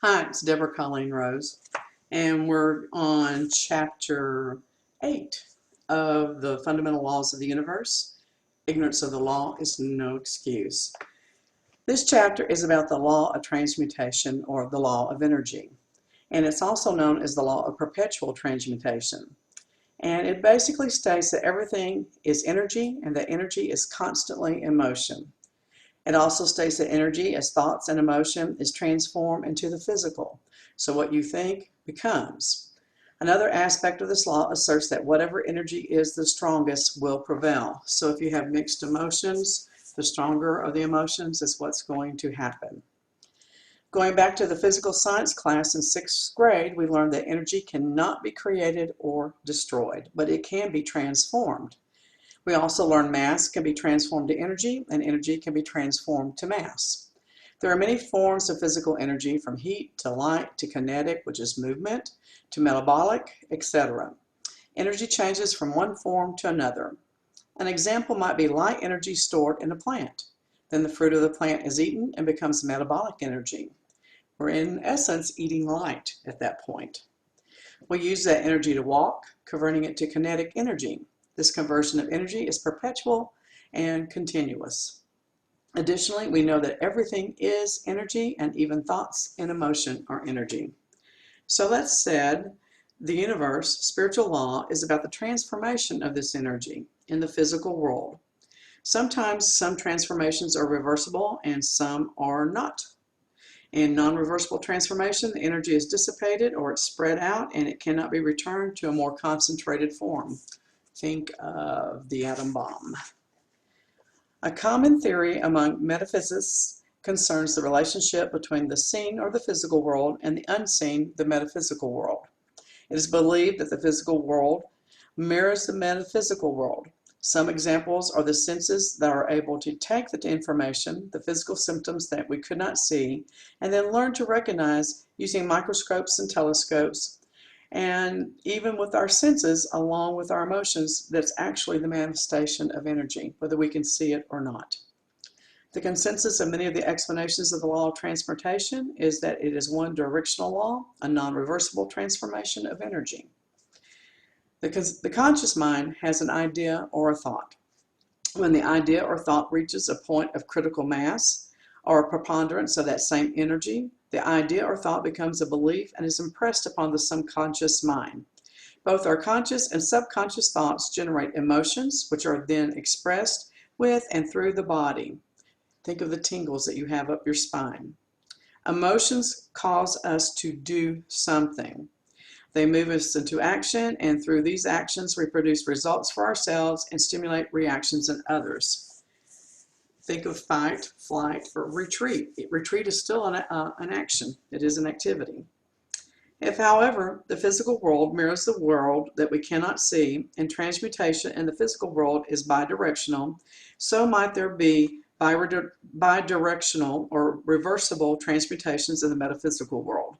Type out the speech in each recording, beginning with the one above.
Hi, it's Deborah Colleen Rose, and we're on Chapter 8 of the Fundamental Laws of the Universe. Ignorance of the law is no excuse. This chapter is about the law of transmutation, or the law of energy, and it's also known as the law of perpetual transmutation. And it basically states that everything is energy and that energy is constantly in motion. It also states that energy, as thoughts and emotion, is transformed into the physical. So what you think becomes. Another aspect of this law asserts that whatever energy is the strongest will prevail. So if you have mixed emotions, the stronger of the emotions is what's going to happen. Going back to the physical science class in 6th grade, we learned that energy cannot be created or destroyed, but it can be transformed. We also learned mass can be transformed to energy, and energy can be transformed to mass. There are many forms of physical energy, from heat to light to kinetic, which is movement, to metabolic, etc. Energy changes from one form to another. An example might be light energy stored in a plant. Then the fruit of the plant is eaten and becomes metabolic energy. We're in essence eating light at that point. We use that energy to walk, converting it to kinetic energy. This conversion of energy is perpetual and continuous. Additionally, we know that everything is energy, and even thoughts and emotion are energy. So that said, the universe, spiritual law, is about the transformation of this energy in the physical world. Sometimes some transformations are reversible and some are not. In non-reversible transformation, the energy is dissipated or it's spread out and it cannot be returned to a more concentrated form. Think of the atom bomb. A common theory among metaphysicists concerns the relationship between the seen or the physical world and the unseen, the metaphysical world. It is believed that the physical world mirrors the metaphysical world. Some examples are the senses that are able to take the information, the physical symptoms that we could not see, and then learn to recognize using microscopes and telescopes. And even with our senses, along with our emotions, that's actually the manifestation of energy, whether we can see it or not. The consensus of many of the explanations of the law of transmutation is that it is one directional law, a non-reversible transformation of energy. The conscious mind has an idea or a thought. When the idea or thought reaches a point of critical mass or a preponderance of that same energy, the idea or thought becomes a belief and is impressed upon the subconscious mind. Both our conscious and subconscious thoughts generate emotions, which are then expressed with and through the body. Think of the tingles that you have up your spine. Emotions cause us to do something. They move us into action, and through these actions we produce results for ourselves and stimulate reactions in others. Think of fight, flight, or retreat. Retreat is still an action. It is an activity. If, however, the physical world mirrors the world that we cannot see, and transmutation in the physical world is bidirectional, so might there be bidirectional or reversible transmutations in the metaphysical world.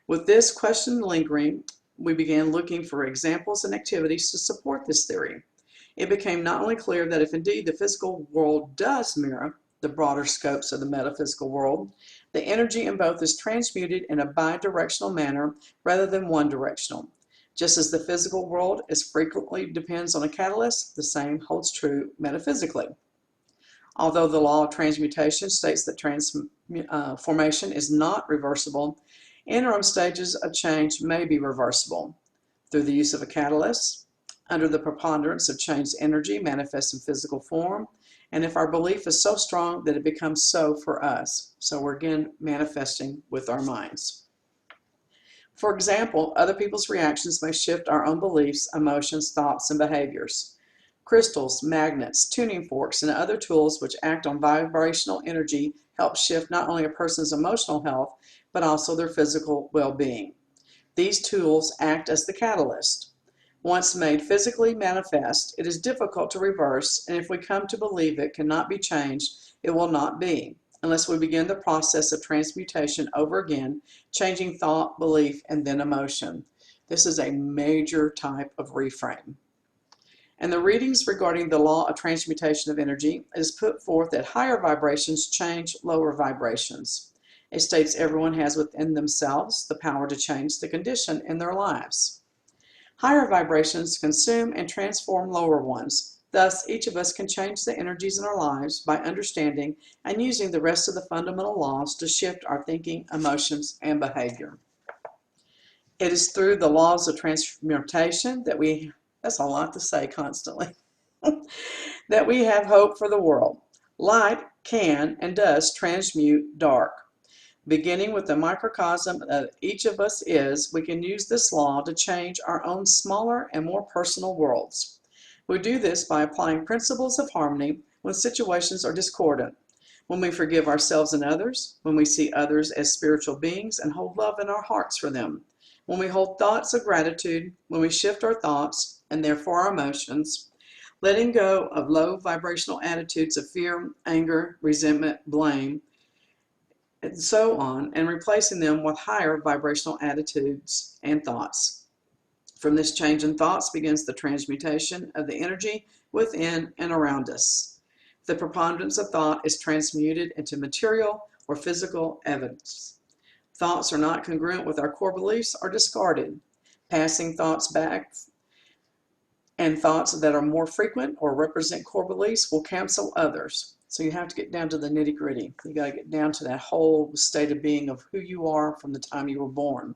With this question lingering, we began looking for examples and activities to support this theory. It became not only clear that if indeed the physical world does mirror the broader scopes of the metaphysical world, the energy in both is transmuted in a bidirectional manner rather than one directional. Just as the physical world as frequently depends on a catalyst, the same holds true metaphysically. Although the law of transmutation states that transformation is not reversible, interim stages of change may be reversible through the use of a catalyst, under the preponderance of changed energy manifest in physical form, and if our belief is so strong that it becomes so for us. So we're again manifesting with our minds. For example, other people's reactions may shift our own beliefs, emotions, thoughts, and behaviors. Crystals, magnets, tuning forks, and other tools which act on vibrational energy help shift not only a person's emotional health, but also their physical well-being. These tools act as the catalyst. Once made physically manifest, it is difficult to reverse, and if we come to believe it cannot be changed, it will not be, unless we begin the process of transmutation over again, changing thought, belief, and then emotion. This is a major type of reframe. And the readings regarding the law of transmutation of energy is put forth that higher vibrations change lower vibrations. It states everyone has within themselves the power to change the condition in their lives. Higher vibrations consume and transform lower ones. Thus, each of us can change the energies in our lives by understanding and using the rest of the fundamental laws to shift our thinking, emotions, and behavior. It is through the laws of transmutation that that's a lot to say constantly, that we have hope for the world. Light can and does transmute dark. Beginning with the microcosm that each of us is, we can use this law to change our own smaller and more personal worlds. We do this by applying principles of harmony when situations are discordant, when we forgive ourselves and others, when we see others as spiritual beings and hold love in our hearts for them, when we hold thoughts of gratitude, when we shift our thoughts and therefore our emotions, letting go of low vibrational attitudes of fear, anger, resentment, blame, and so on, and replacing them with higher vibrational attitudes and thoughts. From this change in thoughts begins the transmutation of the energy within and around us. The preponderance of thought is transmuted into material or physical evidence. Thoughts are not congruent with our core beliefs are discarded. Passing thoughts back and thoughts that are more frequent or represent core beliefs will cancel others. So you have to get down to the nitty-gritty. You got to get down to that whole state of being of who you are from the time you were born.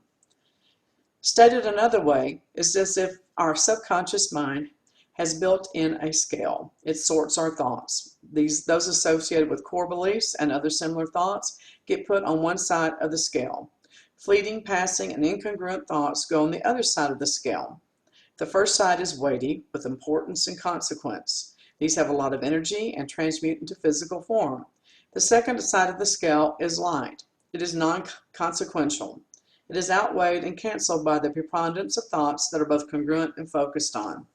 Stated another way, it's as if our subconscious mind has built in a scale. It sorts our thoughts. Those associated with core beliefs and other similar thoughts get put on one side of the scale. Fleeting, passing, and incongruent thoughts go on the other side of the scale. The first side is weighty, with importance and consequence. These have a lot of energy and transmute into physical form. The second side of the scale is light. It is non-consequential. It is outweighed and canceled by the preponderance of thoughts that are both congruent and focused on.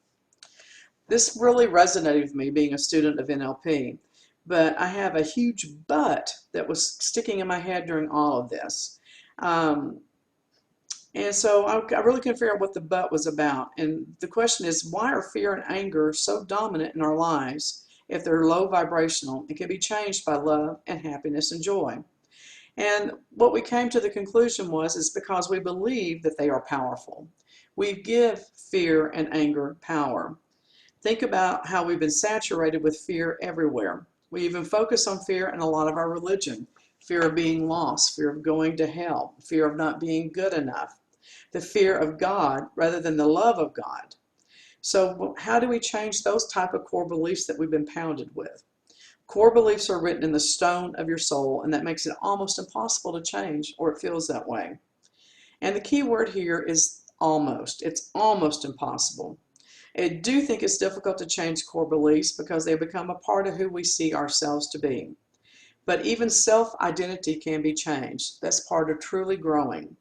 This really resonated with me being a student of NLP, but I have a huge but that was sticking in my head during all of this. And so I really couldn't figure out what the but was about. And the question is, why are fear and anger so dominant in our lives if they're low vibrational and can be changed by love and happiness and joy? And what we came to the conclusion is because we believe that they are powerful. We give fear and anger power. Think about how we've been saturated with fear everywhere. We even focus on fear in a lot of our religion. Fear of being lost, fear of going to hell, fear of not being good enough, the fear of God rather than the love of God. So how do we change those type of core beliefs that we've been pounded with? Core beliefs are written in the stone of your soul, and that makes it almost impossible to change, or it feels that way. And the key word here is almost. It's almost impossible. I do think it's difficult to change core beliefs because they become a part of who we see ourselves to be. But even self-identity can be changed. That's part of truly growing.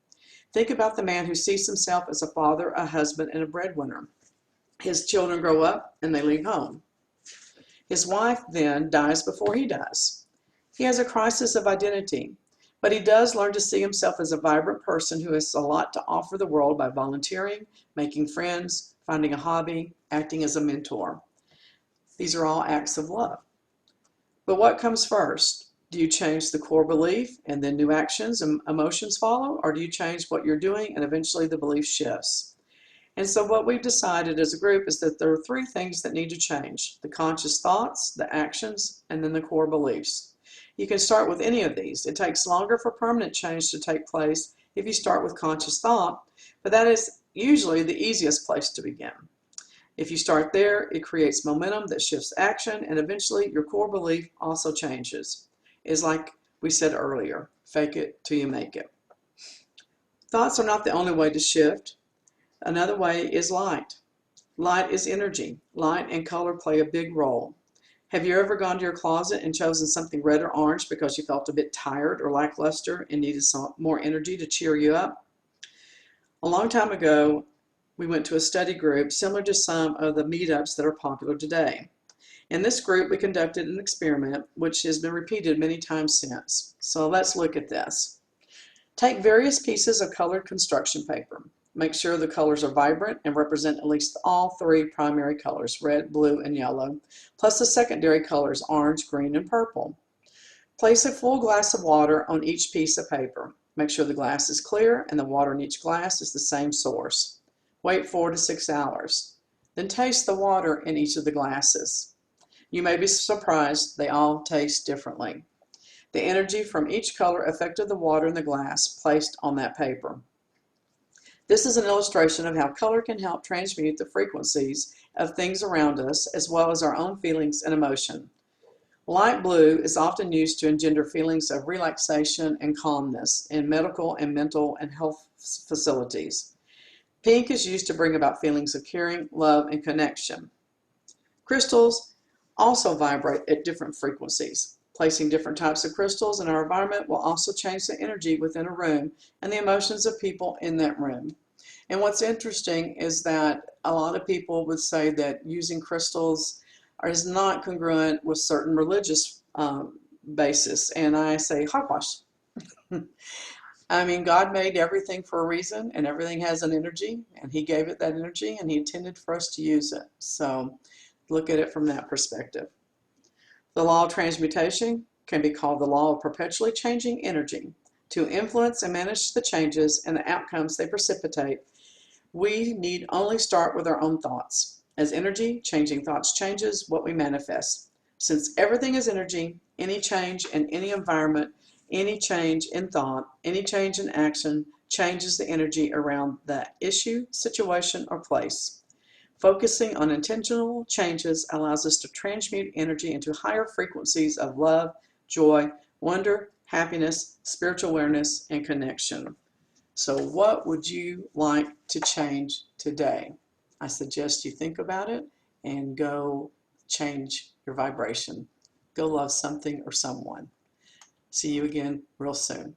Think about the man who sees himself as a father, a husband, and a breadwinner. His children grow up and they leave home. His wife then dies before he does. He has a crisis of identity, but he does learn to see himself as a vibrant person who has a lot to offer the world by volunteering, making friends, finding a hobby, acting as a mentor. These are all acts of love. But what comes first? Do you change the core belief and then new actions and emotions follow? Or do you change what you're doing and eventually the belief shifts? And so what we've decided as a group is that there are three things that need to change: the conscious thoughts, the actions, and then the core beliefs. You can start with any of these. It takes longer for permanent change to take place if you start with conscious thought, but that is usually the easiest place to begin. If you start there, it creates momentum that shifts action, and eventually your core belief also changes. It's like we said earlier, fake it till you make it. Thoughts are not the only way to shift. Another way is light. Light is energy. Light and color play a big role. Have you ever gone to your closet and chosen something red or orange because you felt a bit tired or lackluster and needed some more energy to cheer you up? A long time ago, we went to a study group similar to some of the meetups that are popular today. In this group, we conducted an experiment which has been repeated many times since. So let's look at this. Take various pieces of colored construction paper. Make sure the colors are vibrant and represent at least all three primary colors, red, blue, and yellow, plus the secondary colors, orange, green, and purple. Place a full glass of water on each piece of paper. Make sure the glass is clear and the water in each glass is the same source. Wait 4 to 6 hours. Then taste the water in each of the glasses. You may be surprised, they all taste differently. The energy from each color affected the water in the glass placed on that paper. This is an illustration of how color can help transmute the frequencies of things around us as well as our own feelings and emotion. Light blue is often used to engender feelings of relaxation and calmness in medical and mental and health facilities. Pink is used to bring about feelings of caring, love, and connection. Crystals also vibrate at different frequencies. Placing different types of crystals in our environment will also change the energy within a room and the emotions of people in that room. And what's interesting is that a lot of people would say that using crystals is not congruent with certain religious basis. And I say, hogwash. I mean, God made everything for a reason, and everything has an energy, and He gave it that energy, and He intended for us to use it. So look at it from that perspective. The law of transmutation can be called the law of perpetually changing energy. To influence and manage the changes and the outcomes they precipitate, we need only start with our own thoughts. As energy, changing thoughts changes what we manifest. Since everything is energy, any change in any environment, any change in thought, any change in action changes the energy around the issue, situation, or place. Focusing on intentional changes allows us to transmute energy into higher frequencies of love, joy, wonder, happiness, spiritual awareness, and connection. So what would you like to change today? I suggest you think about it and go change your vibration. Go love something or someone. See you again real soon.